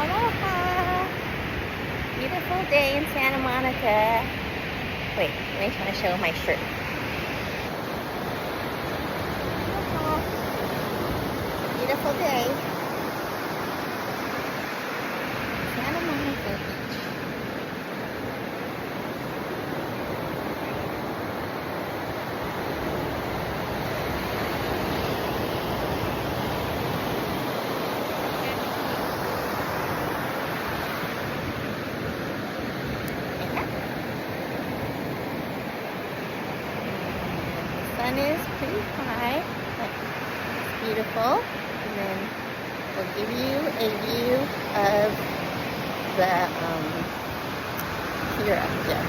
Aloha! Beautiful day in Santa Monica. Wait, let me try to show my shirt. Aloha! Beautiful day. Santa Monica Beach. The sun is pretty high, but it's beautiful. And then we'll give you a view of the pier up there.